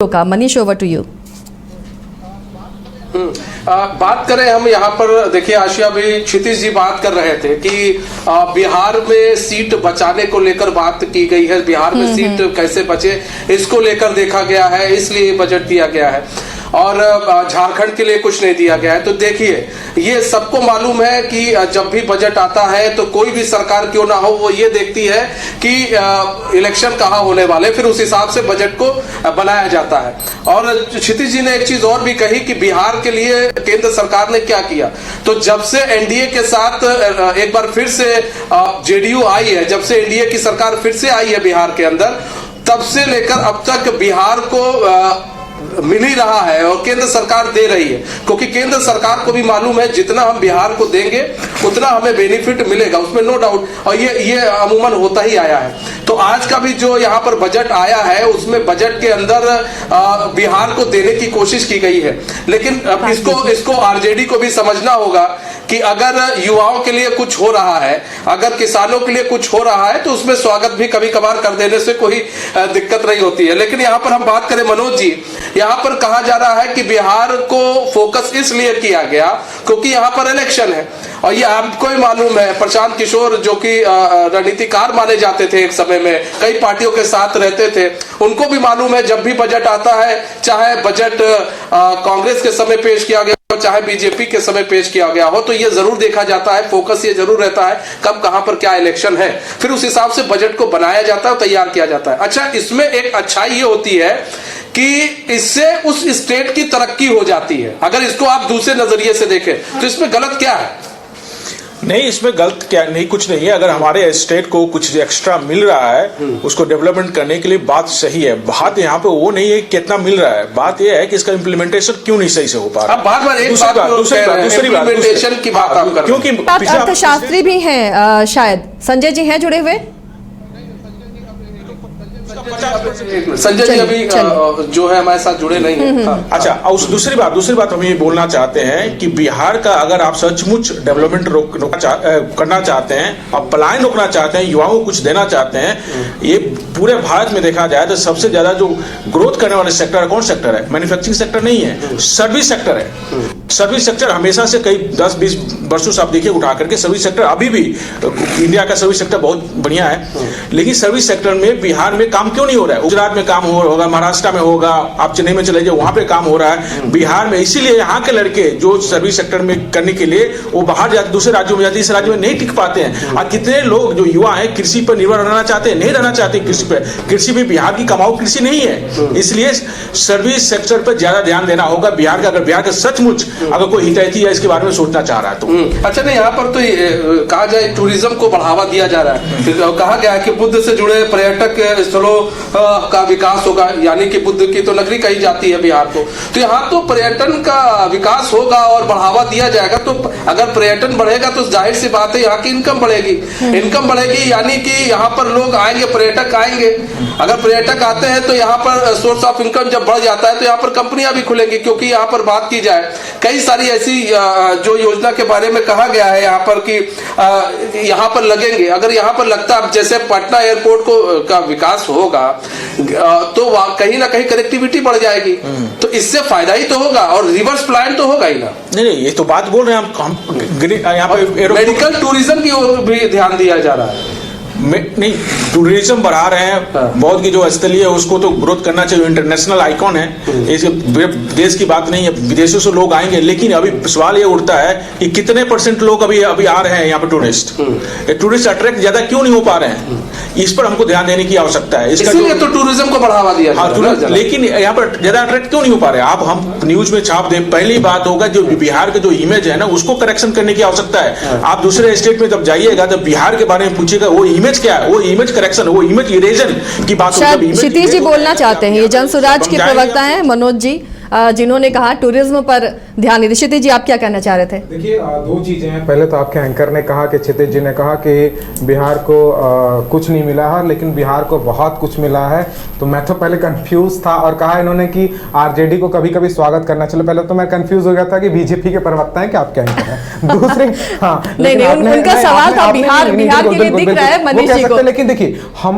का। Manish, over to you. बात करें हम यहाँ पर, देखिए आशिया भी, क्षितिज जी बात कर रहे थे कि बिहार में सीट बचाने को लेकर बात की गई है, बिहार में सीट कैसे बचे इसको लेकर देखा गया है, इसलिए बजट दिया गया है और झारखंड के लिए कुछ नहीं दिया गया है। तो देखिए, ये सबको मालूम है कि जब भी बजट आता है तो कोई भी सरकार क्यों ना हो, वो ये देखती है कि इलेक्शन कहाँ होने वाले, फिर उस हिसाब से बजट को बनाया जाता है। और क्षितिज जी ने एक चीज और भी कही कि बिहार के लिए केंद्र सरकार ने क्या किया। तो जब से एनडीए के साथ एक बार फिर से जेडीयू आई है, जब से एनडीए की सरकार फिर से आई है बिहार के अंदर, तब से लेकर अब तक बिहार को मिल ही रहा है और केंद्र सरकार दे रही है, क्योंकि केंद्र सरकार को भी मालूम है जितना हम बिहार को देंगे उतना हमें बेनिफिट मिलेगा, उसमें नो डाउट। और ये अमूमन होता ही आया है। तो आज का भी जो यहाँ पर बजट आया है, उसमें बजट के अंदर बिहार को देने की कोशिश की गई है। लेकिन अब इसको आरजेडी को भी समझना होगा कि अगर युवाओं के लिए कुछ हो रहा है, अगर किसानों के लिए कुछ हो रहा है, तो उसमें स्वागत भी कभी कभार कर देने से कोई दिक्कत नहीं होती है। लेकिन यहाँ पर हम बात करें मनोज जी, यहाँ पर कहा जा रहा है कि बिहार को फोकस इसलिए किया गया क्योंकि यहाँ पर इलेक्शन है। और ये आपको ही मालूम है, प्रशांत किशोर जो कि रणनीतिकार माने जाते थे एक समय में, कई पार्टियों के साथ रहते थे, उनको भी मालूम है जब भी बजट आता है, चाहे बजट कांग्रेस के समय पेश किया गया हो, चाहे बीजेपी के समय पेश किया गया हो, तो ये जरूर देखा जाता है, फोकस ये जरूर रहता है कब कहां पर क्या इलेक्शन है, फिर उस हिसाब से बजट को बनाया जाता है और तैयार किया जाता है। अच्छा, इसमें एक अच्छाई ये होती है कि इससे उस स्टेट की तरक्की हो जाती है। अगर इसको आप दूसरे नजरिए से देखें तो इसमें गलत क्या है? नहीं, इसमें गलत क्या नहीं, कुछ नहीं है। अगर हमारे स्टेट को कुछ एक्स्ट्रा मिल रहा है उसको डेवलपमेंट करने के लिए बात सही है। बात यहाँ पे वो नहीं है कितना मिल रहा है, बात ये है कि इसका इम्प्लीमेंटेशन क्यों नहीं सही से हो पा रहा है। दूसरी बात की बात आप कर, क्योंकि अर्थशास्त्री भी हैं, शायद संजय जी हैं जुड़े हुए। संजय जी अभी जो है हमारे साथ जुड़े नहीं हैं। अच्छा, और दूसरी बात हम ये बोलना चाहते हैं कि बिहार का अगर आप सचमुच डेवलपमेंट करना चाहते हैं और पलायन रोकना चाहते हैं, युवाओं को कुछ देना चाहते हैं, ये पूरे भारत में देखा जाए तो सबसे ज्यादा जो ग्रोथ करने वाले सेक्टर कौन सेक्टर है? मैन्युफैक्चरिंग सेक्टर नहीं है, सर्विस सेक्टर है। सर्विस सेक्टर हमेशा से कई 10-20 वर्षों से आप देखिए उठा करके सर्विस सेक्टर अभी भी इंडिया का सर्विस सेक्टर बहुत बढ़िया है, लेकिन सर्विस सेक्टर में बिहार में काम क्यों नहीं हो रहा है? गुजरात में काम होगा, महाराष्ट्र में होगा, आप चेन्नई में चले जाए वहां पे काम हो रहा है, बिहार में। इसीलिए यहाँ के लड़के जो सर्विस सेक्टर में करने के लिए वो बाहर जाते, दूसरे राज्यों में जाते, इस राज्य में नहीं टिक पाते हैं। और कितने लोग जो युवा है कृषि पर निर्भर रहना चाहते हैं, नहीं रहना चाहते कृषि पर। कृषि भी बिहार की कमाऊ कृषि नहीं है, इसलिए सर्विस सेक्टर पर ज्यादा ध्यान देना होगा बिहार का। अगर बिहार का सचमुच अगर कोई हितैषी है इसके बारे में सोचना चाह रहा है तो। अच्छा, नहीं, यहाँ पर तो कहा जाए टूरिज्म को बढ़ावा दिया जा रहा है। कहा गया है कि बुद्ध से जुड़े पर्यटक स्थलों का विकास होगा, यानी कि बुद्ध की तो नगरी कही जाती है बिहार को। तो यहाँ तो पर्यटन का विकास होगा और बढ़ावा दिया जाएगा। तो अगर पर्यटन बढ़ेगा तो जाहिर सी बात है यहाँ की इनकम बढ़ेगी। इनकम बढ़ेगी यानी कि यहाँ पर लोग आएंगे, पर्यटक आएंगे। अगर पर्यटक आते हैं तो यहाँ पर सोर्स ऑफ इनकम जब बढ़ जाता है तो यहाँ पर कंपनियां भी खुलेंगी। क्योंकि यहाँ पर बात की जाए, कई सारी ऐसी जो योजना के बारे में कहा गया है यहाँ पर कि यहाँ पर लगेंगे। अगर यहाँ पर लगता है, जैसे पटना एयरपोर्ट का विकास होगा तो कहीं ना कहीं कनेक्टिविटी बढ़ जाएगी, तो इससे फायदा ही तो होगा और रिवर्स प्लान तो होगा ही ना। नहीं, ये तो बात बोल रहे हैं हम यहाँ पे मेडिकल टूरिज्म की ओर भी ध्यान दिया जा रहा है। नहीं, टूरिज्म बढ़ा रहे हैं, बौद्ध की जो स्थली है उसको तो ग्रोथ करना चाहिए, इंटरनेशनल आइकॉन है, देश की बात नहीं है, विदेशों से लोग आएंगे। लेकिन अभी सवाल ये उठता है कि कितने % लोग अभी आ रहे हैं यहाँ पे टूरिस्ट अट्रैक्ट ज्यादा क्यों नहीं हो पा रहे हैं? इस पर हमको ध्यान देने की आवश्यकता है। इसलिए तो टूरिज्म को बढ़ावा दिया। हाँ, लेकिन यहाँ पर ज्यादा अट्रैक्ट क्यों नहीं हो पा रहे? आप हम न्यूज में छाप दे। पहली बात होगा जो बिहार का जो इमेज है ना उसको करेक्शन करने की आवश्यकता है। आप दूसरे स्टेट में जब जाइएगा तो बिहार के बारे में पूछिएगा, वो इमेज क्या है, वो इमेज करेक्शन, वो इमेज इरेजन की बात। क्षितिज जी बोलना चाहते हैं, ये जन सुराज के प्रवक्ता हैं मनोज जी, जिन्होंने कहा टूरिज्म पर ध्यान नहीं दे। क्षितिज जी, आप क्या कहना चाह रहे थे? देखिए, दो चीजें हैं। पहले तो आपके एंकर ने कहा कि क्षितिज जी ने कहा कि बिहार को कुछ नहीं मिला है, लेकिन बिहार को बहुत कुछ मिला है। तो मैं तो पहले कंफ्यूज था, और कहा इन्होंने कि आरजेडी को कभी कभी स्वागत करना चाहिए। पहले तो मैं कंफ्यूज हो गया था कि बीजेपी के प्रवक्ता हैं कि आप क्या एंकर हैं। दूसरी नहीं, उनका सवाल था बिहार के लिए दिख रहा है मनीष जी को। लेकिन देखिए, हम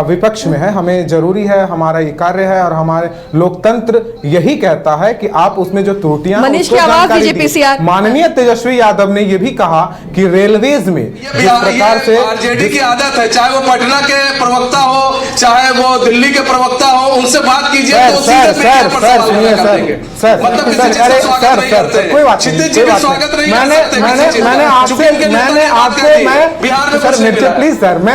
विपक्ष में है, हमें जरूरी है, हमारा ये कार्य है, और हमारे लोकतंत्र यही कहता है कि आप उसमें जो त्रुटियां, मनीष की आवाज दीजिए पीसीआर। माननीय तेजस्वी यादव ने ये भी कहा कि रेलवेज में जिस प्रकार से आरजेडी की आदत है, चाहे वो पटना के प्रवक्ता हो, चाहे वो दिल्ली के प्रवक्ता हो, उनसे बात कीजिए तो सीधे मीडिया पर सवाल कर देंगे। मतलब किसी चीज का स्वागत नहीं करते हैं। कोई बात क्षितिज जी भी स्वागत नहीं कर सकते किसी चीज का। मैंने आपसे बिहार में सर, प्लीज सर, मैं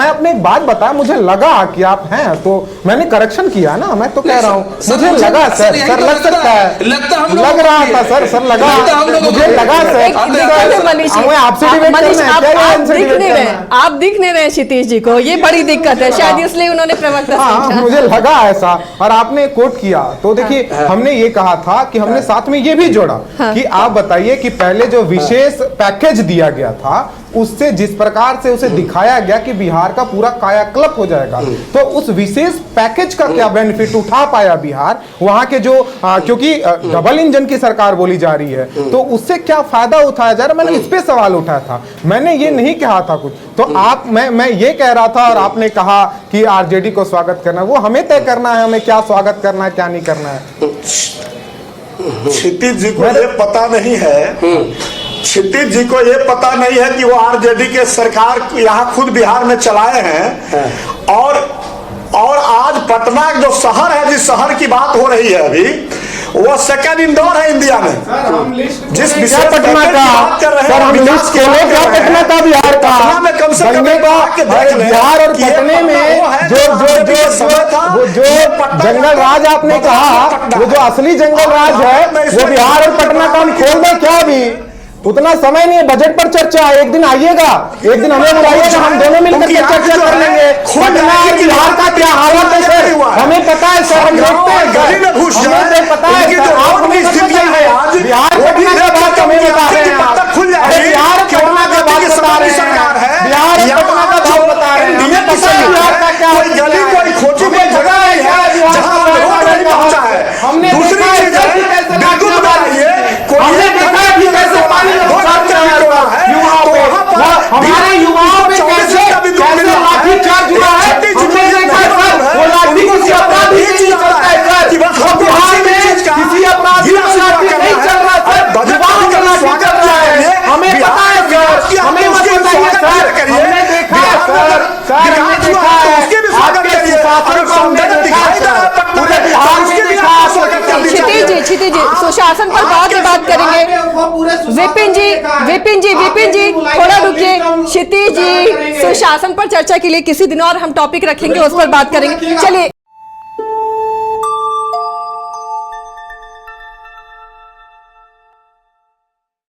अपनी एक बात बता, मुझे लगा कि आप हैं, तो मैंने करेक्शन किया ना, मैं तो कह रहा हूँ मुझे लगा सर लग सकता है, लग रहा था सर लगा, मुझे लगा सर। आपसे आप दिख नहीं रहे क्षितिज जी को, ये बड़ी दिक्कत है, शायद इसलिए उन्होंने प्रवक्ता समझा। मुझे लगा ऐसा, और आपने कोट किया। तो देखिए, हमने ये कहा था कि हमने साथ में ये भी जोड़ा कि आप बताइए कि पहले जो विशेष पैकेज दिया गया था, उससे जिस प्रकार से उसे दिखाया गया कि बिहार का पूरा कायाकल्प हो जाएगा, तो उस विशेष पैकेज का क्या बेनिफिट उठा पाया बिहार? वहां के जो क्योंकि डबल इंजन की सरकार बोली जा रही है, तो उससे क्या फायदा उठाया जा रहा है? मैंने इस पे सवाल उठाया था, मैंने ये नहीं कहा था कुछ। तो मैं ये कह रहा था, और आपने कहा कि आरजेडी को स्वागत करना, वो हमें तय करना है, हमें क्या स्वागत करना है, क्या नहीं करना है। क्षितिज जी को ये पता नहीं है, क्षितिज जी को ये पता नहीं है कि वो आरजेडी के सरकार यहाँ खुद बिहार में चलाए हैं। और आज पटना जो शहर है, जिस शहर की बात हो रही है अभी, वो सेकंड इंदौर है इंडिया में। जिस विषय पटना का बात कर रहे हैं, पटना का बिहार का, पटना में कम से कम बिहार और पटने में जो जंगल राज आपने कहा, वो जो असली जंगल राज है, वो बिहार और पटना का हम खोल दें क्या? अभी उतना समय नहीं है, बजट पर चर्चा है, एक दिन आइएगा, एक दिन हमें बुलाइएगा, हम दोनों मिलकर के चर्चा कर लेंगे। पटना और बिहार का क्या हालत है सर, हमें पता है सर, हम देखते हैं सर, हमें पता है सर, आप हमें स्थिति है बिहार पटना का बात हमें बता रहे हैं, बिहार पटना का बात बता रहे हैं, बिहार पटना का बात बता रहे हैं, हमें पता है बिहार का क्या गली कोई खोजी कोई जगह नहीं है जहां रोड नहीं पहुंचा है। हमने दूसरी चीज है, बिल्कुल बताइए, हमने देखा है कि कैसे पानी हमारे युवाओं पे कैसे लाठी चार्ज हुआ है, हमने देखा है वो लाठी किसी अपराधी से नहीं चलता है सर, वो बिहार में किसी अपराधी का लाठी नहीं चल रहा सर, युवाओं का लाठी चल रहा है, हमें पता है सर, हमें मत बताइए सर, हमने देखा है सर, हमने देखा है आपके सुशासन को हमने देखा है सर, पूरे बिहार में देखा है। क्षितिज जी सुशासन पर बाद में बात करेंगे। विपिन जी थोड़ा रुकिए। क्षितिज जी, सुशासन पर चर्चा के लिए किसी दिन और हम टॉपिक रखेंगे, उस पर बात करेंगे। चलिए।